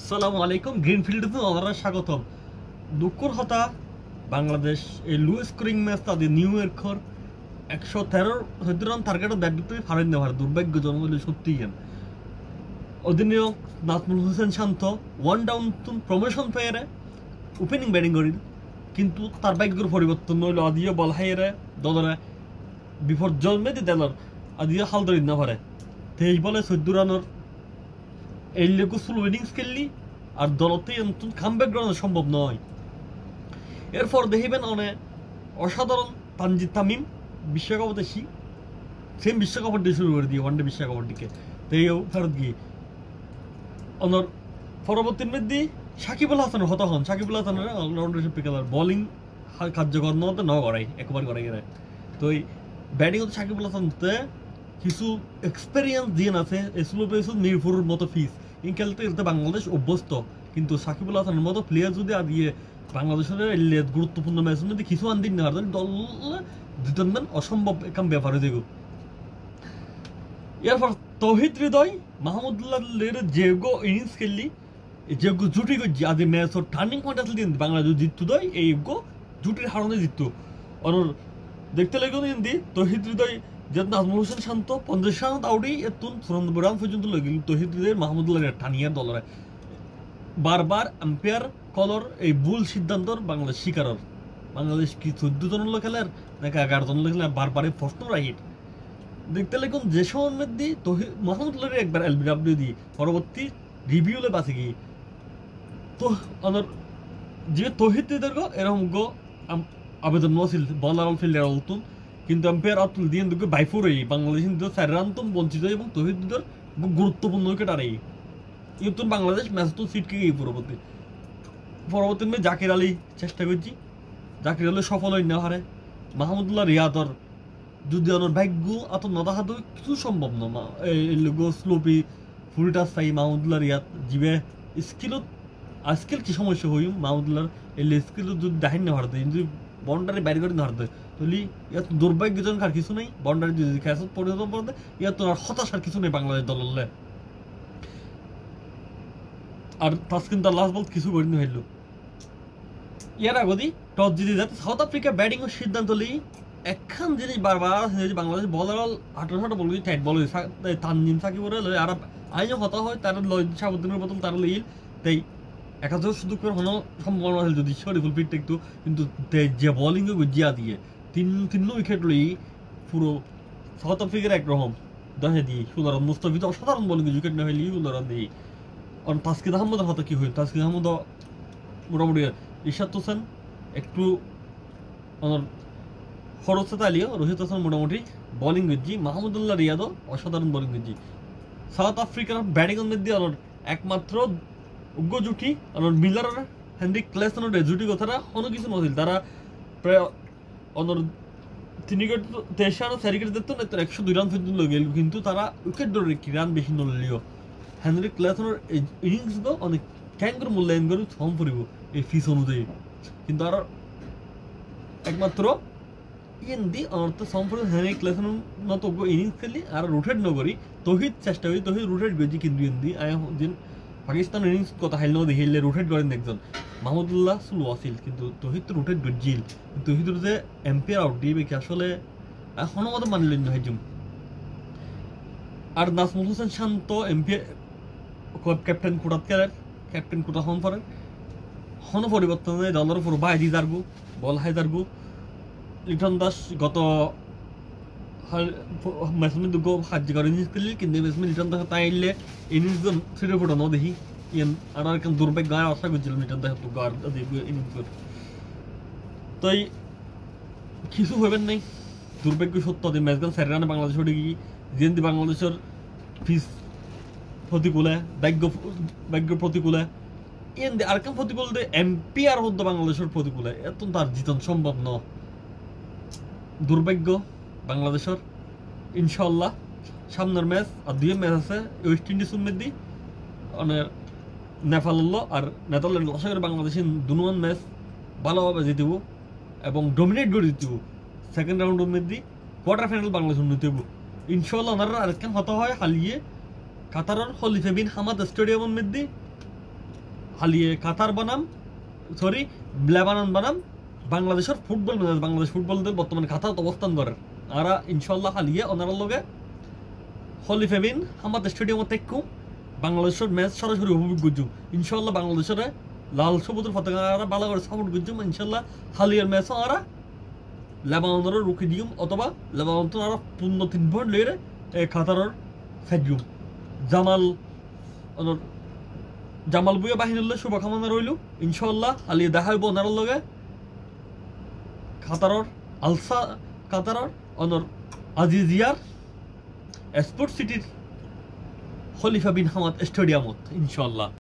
আসসালামু আলাইকুম। গ্রিনফিল্ডে আপনারা স্বাগতম। দুঃখর কথা বাংলাদেশ এই লো স্কোরিং ম্যাচ তাদের নিউ ইয়র্কর 113 রান টার্গেটও ব্যাট করতে পারেন না। দুর্ভাগ্যজনক হলে সত্যি গেন অধিনায়ক নাজমুল হোসেন শান্ত ওয়ান ডাউন প্রমোশন পেয়ে ওপেনিং ব্যাটিং করিল, কিন্তু তার ভাগ্যের পরিবর্তন হইল আদিও বল হাইরে দলরে বিপর্যয় মেদি দেলর আদিও হাল ধরি না পারে 23 বলে 14 রানের এই লেগু ফুল ইনিংস খেললি আর দলতে কামব্যাক করানো সম্ভব নয়। এরপর দেখিবেন অনেক অসাধারণ তানজিদ তামিম বিশ্বকাপ দেশি সেম বিশ্বকাপের দিয়ে শুরু করে দিয়ে ওয়ানডে বিশ্বকাপের দিকে তেও ফেরত গিয়ে অনর পরবর্তীর মধ্যে সাকিব আল হাসানের হতা হন। সাকিব আল হাসানের অলরাউন্ডার হিসেবে খেলার বোলিং কার্যকর নতে ন করাই একবার করে গেলে তো এই ব্যাটিং হচ্ছে সাকিব আল হাসানতে কিছু এক্সপেরিয়েন্স দিয়ে আছে স্লো পেয়েছে মিরপুরের মতো ফিস ইন খেলতে খেলতে বাংলাদেশ অভ্যস্ত, কিন্তু সাকিব আল হাসানের মতো প্লেয়ার যদি দিয়ে বাংলাদেশের গুরুত্বপূর্ণ ম্যাচের মধ্যে কিছু আন দিন না হারতেন দল জিতবেন অসম্ভব একম ব্যাপার হয়ে যাবে। এরপর তৌহিদ হৃদয় মাহমুদুল্লাহের যেগো ইনিংস খেললি যেগো জুটি করছি আজ ম্যাচের টার্নিং পয়েন্ট আসলে দিন বাংলাদেশ জিততো দেয় এই গো জুটির হারণে জিততো অনর দেখতে লাগলো হিন্দি তৌহিদ হৃদয় যে নাজমুল হোসেন শান্ত 50 রান আউটই এতুন 94 রান পর্যন্ত লাগিল তৌহিদ হৃদয়ের মাহমুদুল্লাহ টানিয়ার দলরে বারবার আম্পায়ার কলর এই ভুল সিদ্ধান্তর বাংলাদেশ শিকারর। বাংলাদেশ কি 14 জন লোক খেলার নাকি 11 জন লোক খেলার বারবারে প্রশ্ন রাহিট দেখতে লাগুন যে সময়ের মধ্যে মাহমুদুল্লাহ একবার এলবিডব্লিউ দিয়ে পরবর্তী রিভিউলে বাঁচে গিয়ে তো আমার যে তৌহিদ হৃদয় এরকম গো আবেদন নছিল বলার ফিল্ডার অলতুন, কিন্তু আম্পায়ার আতুল দিয়ে দুটো বাইফোর এই বাংলাদেশ কিন্তু 4 রান তো বঞ্চিত এবং তৌহিদুদ্দের গুরুত্বপূর্ণ উইকেট আর এই কিন্তু বাংলাদেশ ম্যাচ তো সিটকে গিয়ে পরবর্তী জাকির আলী চেষ্টা করছি, জাকির আলী সফল হই না হারে মাহমুদুল্লাহ রিয়াদর যদি আমার ভাগ্য এত নদা হাত কিছু সম্ভব না এই লোক স্লোপি ফুলটা চাই মাহমুদুল্লাহ রিয়াদ জিবে স্কিলত আজকাল কি সমস্যা হই মাহমুদুল্লাহর এই স্কিল যদি দাহিন না হারতে যদি বাউন্ডারি বাইরে করে না হারতে তাহলে ইয়াত দুর্ভাগ্যজনক আর কিছু নেই। বাউন্ডারি যদি খেয়াছত পরিণত পড়তে ইয়াত আর হতাশার কিছু নেই বাংলাদেশ দললে। আর তাসকিন তার লাস্ট বল কিছু করিনি হইল ইয়ার আগদি টস জিতে যাতে সাউথ আফ্রিকা ব্যাটিং এর সিদ্ধান্ত লি একখান জিনিস বারবার বাংলাদেশ বলার 18 বল টাইট বল তানজিম সাকিব আর আইন হতা হয় তারা সাবুদ্দিনের প্রথম তারা লিল তাই একাদশ শুধু করে হনো সম্ভাবনা হল যদি শরীফুল ফিট একটু, কিন্তু যে বোলিং জিয়া দিয়ে তিন উইকেট লই পুরো সাউথ আফ্রিকার একরকম দশে দিয়ে 16 রান মুস্তাফিজ অসাধারণ বোলিং উইকেট না হইলি 16 রান দিয়ে। কারণ তাসকিন আহমদের হাতে কি হইল তাসকিন আহমদ মোটামুটি ইশাত হোসেন একটু আমার খরচ আলিও রোহিত হাসান মোটামুটি বোলিং গেজি মাহমুদুল্লাহ রিয়াদও অসাধারণ বোলিং গেজি। সাউথ আফ্রিকার ব্যাটিং মধ্যে আমার একমাত্র উগ্র জুটি আমার মিলার হেনরিক ক্লেসনের জুটি কথাটা কোনো কিছু নছিল তারা প্রায় অনর 3 উইকেট 23 রান 4 উইকেট দিত না 102 রান পর্যন্ত গেল, কিন্তু তারা উইকেট ধরে কি রান বেশি নলিও হেনরিক ক্লেসনের ইনিংস গো অনেক ক্যাঙ্গর মূল্যায়ন করে কম পড়িব এই ফিস অনুযায়ী, কিন্তু আর একমাত্র ইন্দি আমার তো সম্পূর্ণ হেনরিক ক্লেসনের মতো ইনিংস খেলি আর রোটেট নগরি তহিদ চেষ্টা করি তহিদ রোটেট গেছি, কিন্তু ইন্দি দিন পাকিস্তান ইনিংস কথা হাইল দেখিলে রোটেট করেন একজন মাহমুদুল্লাহ সুলু আসিল, কিন্তু তহিদ তো রোটেট গজিল তহিদুর যে এম্পায়ার আউট দিবে কি আসলে এখনো মতো মানলেন না হাইজুম। আর নাজমুল হোসেন শান্ত এম্পায়ার ক্যাপ্টেন কোটাত খেলেন ক্যাপ্টেন কোটা হন পরে হনো পরিবর্তনে দলের উপর বাই দি দারগু বল হাই দারগু লিটন দাস গত ম্যাচের মধ্যে কার্যকর ইনিংস খেললি, কিন্তু ম্যাচে লিটন দাস তাইলে ইনিংস ছিঁড়ে ফোটানো দেখি ইয়ান আর একদম দুর্ভাগ্য আর আশা করছিলাম লিটন দাস তো গার ইনিংস তাই কিছু হইবেন নাই দুর্ভাগ্য সত্য যে ম্যাচগান 4 রানে বাংলাদেশ ওঠে গিয়ে যেন বাংলাদেশের ফিস প্রতিকূলে ভাগ্য প্রতিকূলে এন আর কেন প্রতিকূল এম্পিয়ার হতো বাংলাদেশের প্রতিকূলে এত তার জিতন সম্ভব ন দুর্ভাগ্য বাংলাদেশের। ইনশাল্লাহ সামনের ম্যাচ আর 2 ম্যাচ আছে ওয়েস্ট ইন্ডিজের মধ্যে মানে নেপাল আর নেদারল্যান্ড আশা করি বাংলাদেশের 2 ম্যাচ ভালোভাবে জিতব এবং ডমিনেট করে জিতব। সেকেন্ড রাউন্ডের মধ্যে কোয়ার্টার ফাইনাল বাংলাদেশ উন্নতি হব ইনশাল্লাহ। ওনারা আরেকখান হতা হয় হালিয়ে কাতারের খলিফা বিন হামাদ স্টেডিয়ামের মধ্যে হালিয়ে কাতার বানাম সরি লেবানন বানাম বাংলাদেশের ফুটবল ম্যাচ বাংলাদেশ ফুটবল দল বর্তমানে কাতারত অবস্থান করে আর ইনশাল্লাহ হালিয়ে ওনার লগে হলিফেবিন হামাদ স্টেডিয়ামত দেখুম বাংলাদেশের ম্যাচ সরাসরি উপভোগ করছুম ইনশাল্লাহ বাংলাদেশের লাল সবুজের পতাকা ভালো করে সাপোর্ট করছুম ইনশাল্লাহ হালিয়ার ম্যাচও আরা লেবাননের রুখি দিম অথবা লেবানন তো আরা 3 পয়েন্ট লইরে কাতারের ফেজুম জামাল বুয়া বাহিনীর শুভকামনা রইল ইনশাল্লাহ হালিয়ে দেখা হইব ওনার লগে কাতারের অনর আজিজিয়ার স্পোর্ট সিটির খলিফা বিন হামাদ স্টেডিয়ামত ইনশাল্লাহ।